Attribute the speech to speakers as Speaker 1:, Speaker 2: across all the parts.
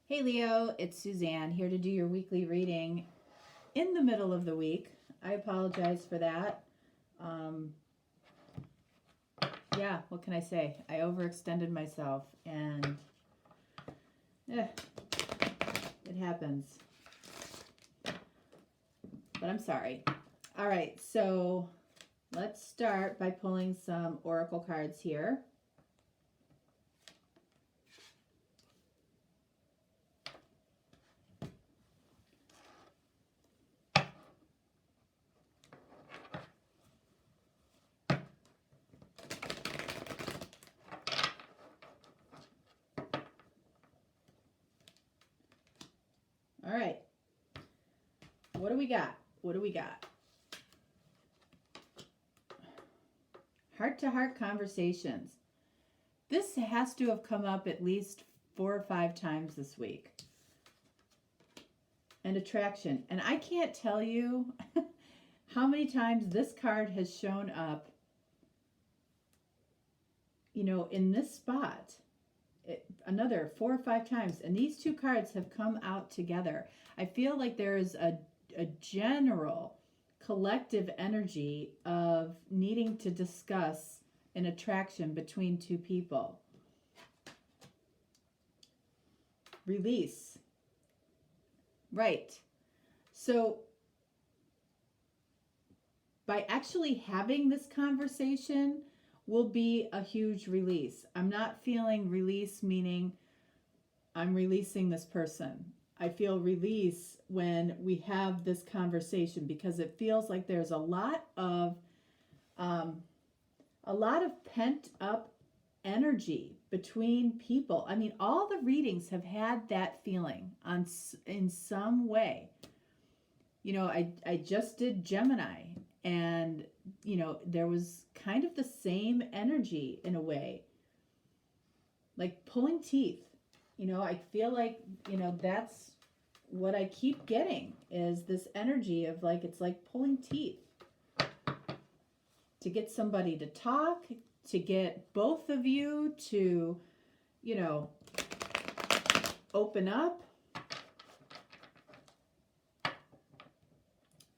Speaker 1: Hey Leo, it's Suzanne here to do your weekly reading in the middle of the week. I apologize for that. Um, yeah, what can I say? I overextended myself and it happens. But I'm sorry. All right, so let's start by pulling some oracle cards here. All right. What do we got? What do we got? Heart-to-heart conversations. This has to have come up at least 4 or 5 times this week. And attraction. And I can't tell you how many times this card has shown up, in this spot. Another 4 or 5 times. And these two cards have come out together. I feel like there is a general collective energy of needing to discuss an attraction between two people. Release. Right. So by actually having this conversation will be a huge release. I'm not feeling release meaning I'm releasing this person. I feel release when we have this conversation because it feels like there's a lot of pent up energy between people. I mean, all the readings have had that feeling in some way. I just did Gemini, and there was kind of the same energy in a way, like pulling teeth. I feel like that's what I keep getting is this energy of like it's like pulling teeth to get somebody to talk, to get both of you to open up.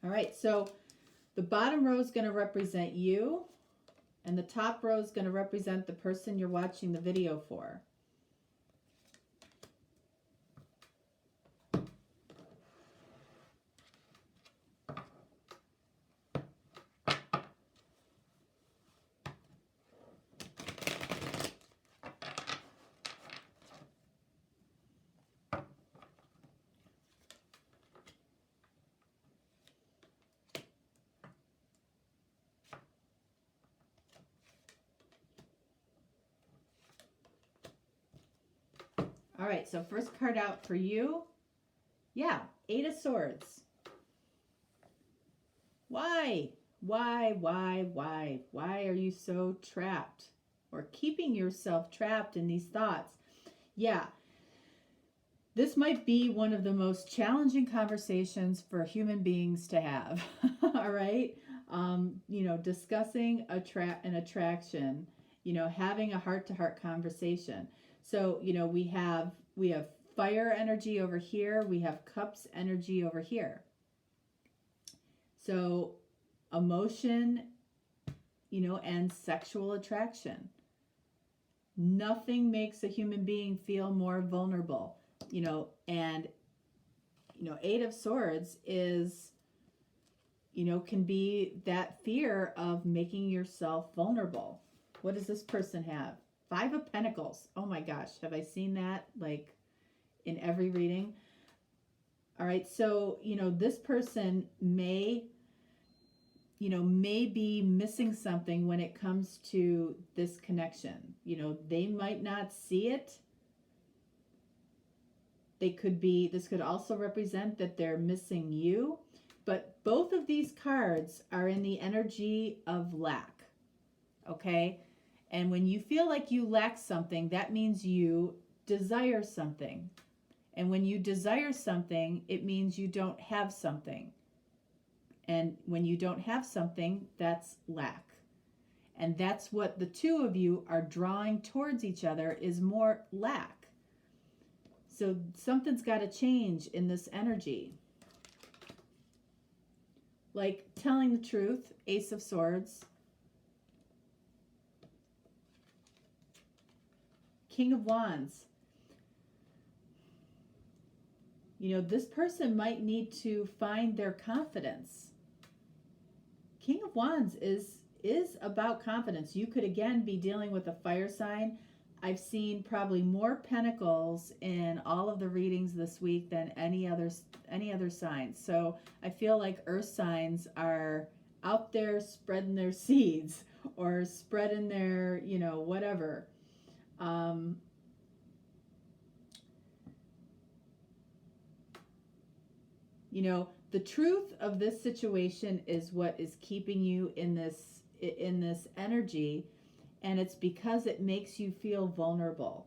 Speaker 1: All right, so the bottom row is going to represent you, and the top row is going to represent the person you're watching the video for. All right, so first card out for you. Yeah, 8 of Swords. Why? Why are you so trapped or keeping yourself trapped in these thoughts? Yeah, this might be one of the most challenging conversations for human beings to have. All right, discussing an attraction, having a heart-to-heart conversation. So, we have fire energy over here. We have cups energy over here. So emotion, and sexual attraction. Nothing makes a human being feel more vulnerable, and, 8 of Swords is, can be that fear of making yourself vulnerable. What does this person have? 5 of Pentacles. Oh my gosh, have I seen that like in every reading? All right, so, this person may be missing something when it comes to this connection. They might not see it. This could also represent that they're missing you. But both of these cards are in the energy of lack. Okay? And when you feel like you lack something, that means you desire something. And when you desire something, it means you don't have something. And when you don't have something, that's lack. And that's what the two of you are drawing towards each other is more lack. So something's got to change in this energy. Like telling the truth, Ace of Swords. King of Wands. You know, this person might need to find their confidence. King of Wands is about confidence. You could again be dealing with a fire sign. I've seen probably more pentacles in all of the readings this week than any other signs. So I feel like earth signs are out there spreading their seeds or spreading their, you know, whatever. You know, the truth of this situation is what is keeping you in this energy, and it's because it makes you feel vulnerable.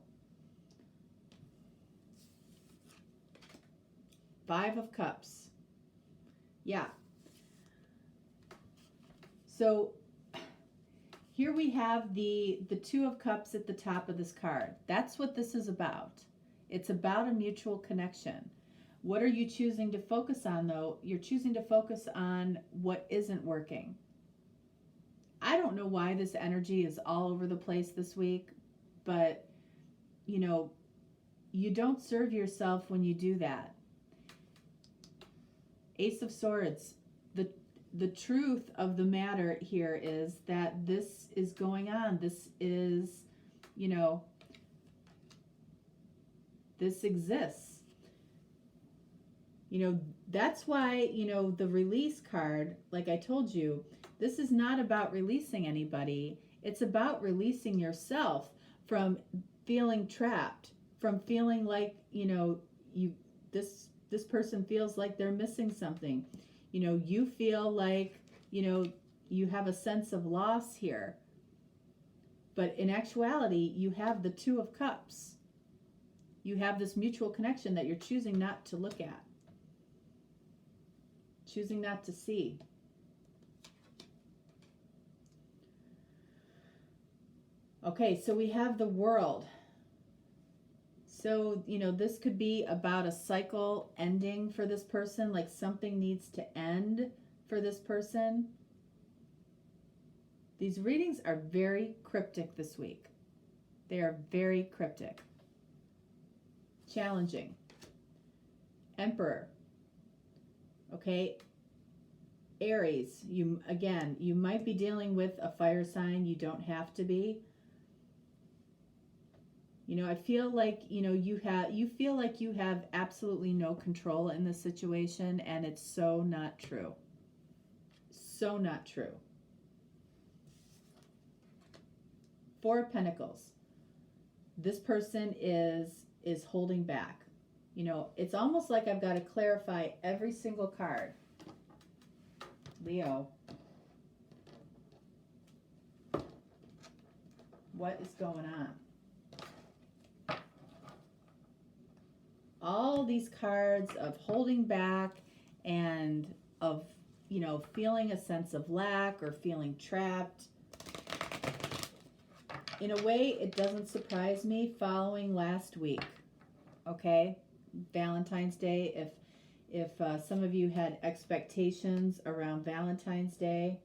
Speaker 1: 5 of Cups. Yeah. So here we have the 2 of Cups at the top of this card. That's what this is about. It's about a mutual connection. What are you choosing to focus on, though? You're choosing to focus on what isn't working. I don't know why this energy is all over the place this week, but, you know, you don't serve yourself when you do that. Ace of Swords. The truth of the matter here is that this is going on. This is, you know, this exists. You know, that's why, you know, the release card, like I told you, this is not about releasing anybody. It's about releasing yourself from feeling trapped, from feeling like, you know, this person feels like they're missing something. You know, you feel like, you know, you have a sense of loss here. But in actuality, you have the 2 of Cups. You have this mutual connection that you're choosing not to look at. Choosing not to see. Okay, so we have the World. So, you know, this could be about a cycle ending for this person, like something needs to end for this person. These readings are very cryptic this week. They are very cryptic. Challenging. Emperor. Okay. Aries, you might be dealing with a fire sign. You don't have to be. You know, I feel like, you know, you feel like you have absolutely no control in this situation, and it's so not true. So not true. 4 of Pentacles. This person is holding back. You know, it's almost like I've got to clarify every single card. Leo. What is going on? All these cards of holding back and of, you know, feeling a sense of lack or feeling trapped. In a way, it doesn't surprise me following last week. Okay? Valentine's Day. If some of you had expectations around Valentine's Day,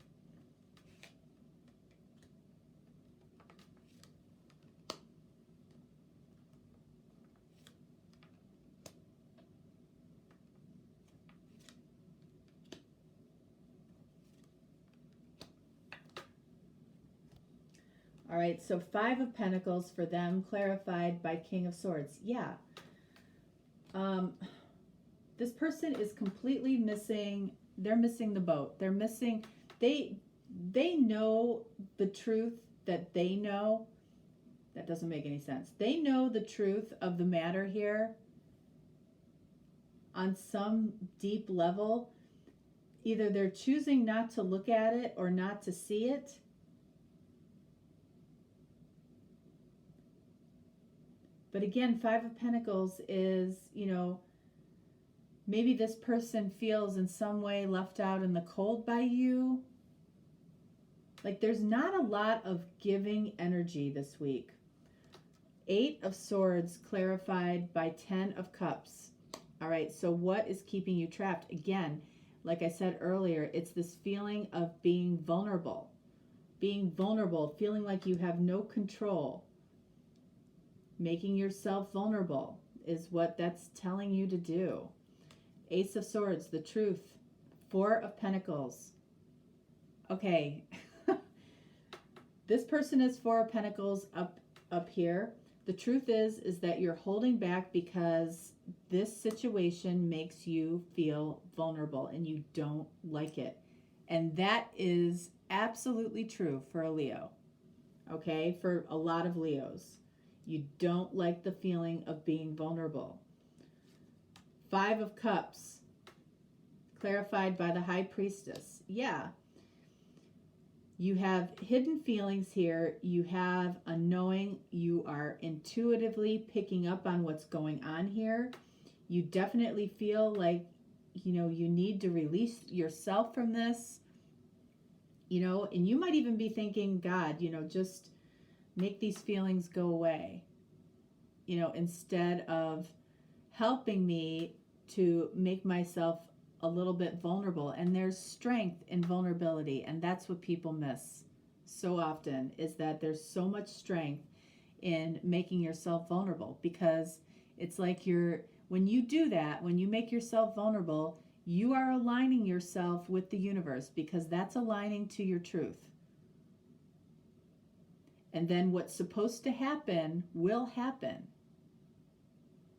Speaker 1: all right, so 5 of Pentacles for them, clarified by King of Swords. Yeah. This person is completely missing, they're missing the boat. They're missing, they know the truth that they know. That doesn't make any sense. They know the truth of the matter here on some deep level. Either they're choosing not to look at it or not to see it. But again, 5 of Pentacles is, you know, maybe this person feels in some way left out in the cold by you. Like there's not a lot of giving energy this week. Eight of Swords clarified by 10 of Cups. All right, so what is keeping you trapped? Again, like I said earlier, it's this feeling of being vulnerable. Being vulnerable, feeling like you have no control. Making yourself vulnerable is what that's telling you to do. Ace of Swords, the truth. Four of Pentacles. Okay. This person is Four of Pentacles up here. The truth is that you're holding back because this situation makes you feel vulnerable and you don't like it. And that is absolutely true for a Leo. Okay? For a lot of Leos. You don't like the feeling of being vulnerable. Five of Cups, clarified by the High Priestess. Yeah. You have hidden feelings here. You have a knowing. You are intuitively picking up on what's going on here. You definitely feel like, you need to release yourself from this, and you might even be thinking, God, just make these feelings go away, instead of helping me to make myself a little bit vulnerable. And there's strength in vulnerability, and that's what people miss so often, is that there's so much strength in making yourself vulnerable, because it's like when you do that, when you make yourself vulnerable, you are aligning yourself with the universe, because that's aligning to your truth. And then what's supposed to happen will happen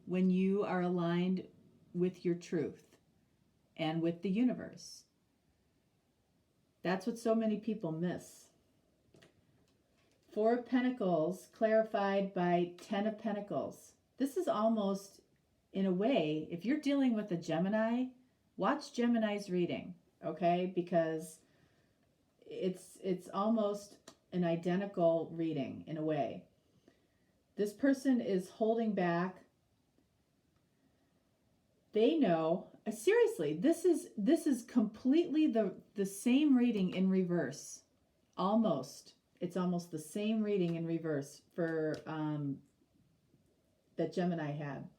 Speaker 1: when you are aligned with your truth and with the universe. That's what so many people miss. Four of Pentacles, clarified by 10 of Pentacles. This is almost, in a way, if you're dealing with a Gemini, watch Gemini's reading, okay? Because it's almost an identical reading in a way. This person is holding back. They know, seriously, this is completely the same reading in reverse. Almost. It's almost the same reading in reverse for that Gemini had.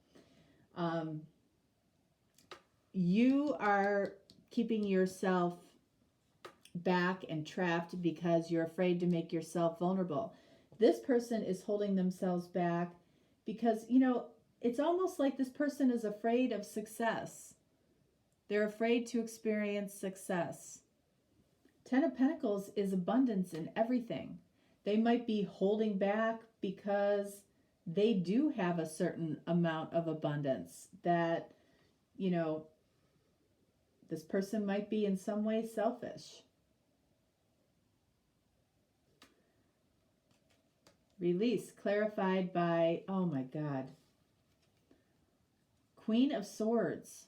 Speaker 1: You are keeping yourself back and trapped because you're afraid to make yourself vulnerable. This person is holding themselves back because, it's almost like this person is afraid of success. They're afraid to experience success. 10 of Pentacles is abundance in everything. They might be holding back because they do have a certain amount of abundance that, this person might be in some way selfish. Release, clarified by, oh my God, Queen of Swords.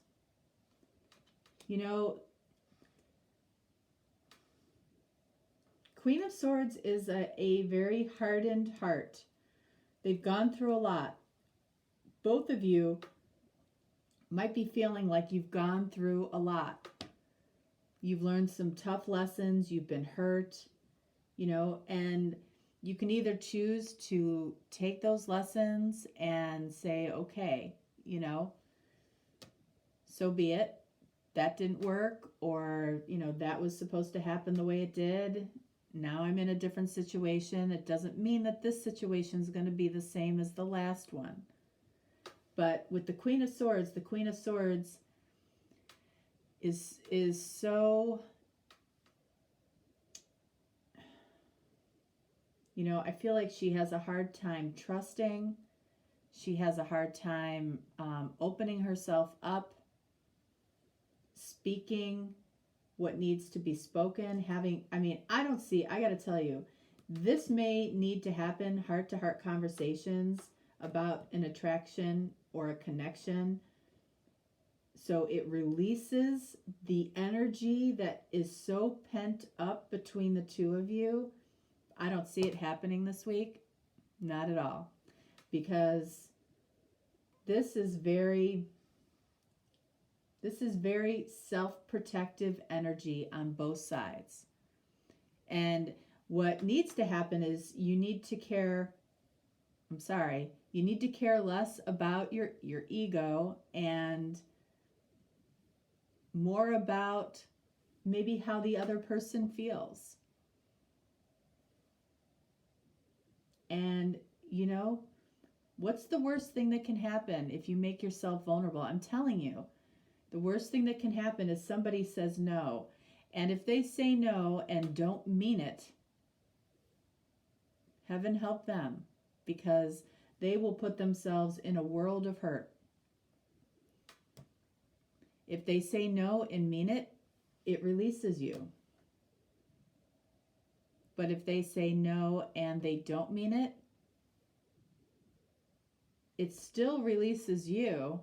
Speaker 1: Queen of Swords is a very hardened heart. They've gone through a lot. Both of you might be feeling like you've gone through a lot. You've learned some tough lessons. You've been hurt, and you can either choose to take those lessons and say, okay, so be it. That didn't work, or, that was supposed to happen the way it did. Now I'm in a different situation. It doesn't mean that this situation is going to be the same as the last one. But with the Queen of Swords is so, I feel like she has a hard time trusting. She has a hard time opening herself up, speaking what needs to be spoken, I got to tell you, this may need to happen, heart-to-heart conversations about an attraction or a connection, so it releases the energy that is so pent up between the two of you. I don't see it happening this week, not at all, because this is very self-protective energy on both sides. And what needs to happen is you need to care I'm sorry. You need to care less about your ego and more about maybe how the other person feels. And, you know, what's the worst thing that can happen if you make yourself vulnerable? I'm telling you, the worst thing that can happen is somebody says no. And if they say no and don't mean it, heaven help them, because they will put themselves in a world of hurt. If they say no and mean it, it releases you. But if they say no and they don't mean it, it still releases you,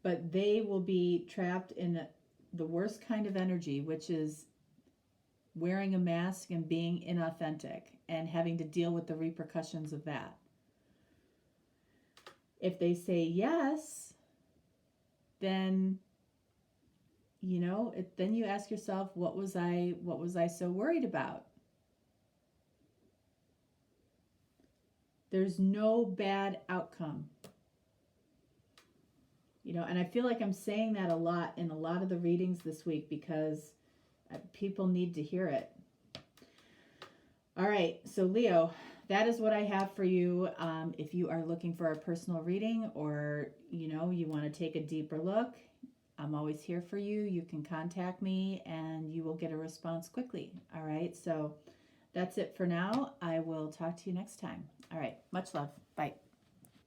Speaker 1: but they will be trapped in the worst kind of energy, which is wearing a mask and being inauthentic and having to deal with the repercussions of that. If they say yes, then, you know, then you ask yourself, what was I so worried about? There's no bad outcome. You know, and I feel like I'm saying that a lot in a lot of the readings this week because people need to hear it. All right, so Leo, that is what I have for you. If you are looking for a personal reading, or, you know, you want to take a deeper look, I'm always here for you. You can contact me and you will get a response quickly. All right, so that's it for now. I will talk to you next time. All right, much love. Bye.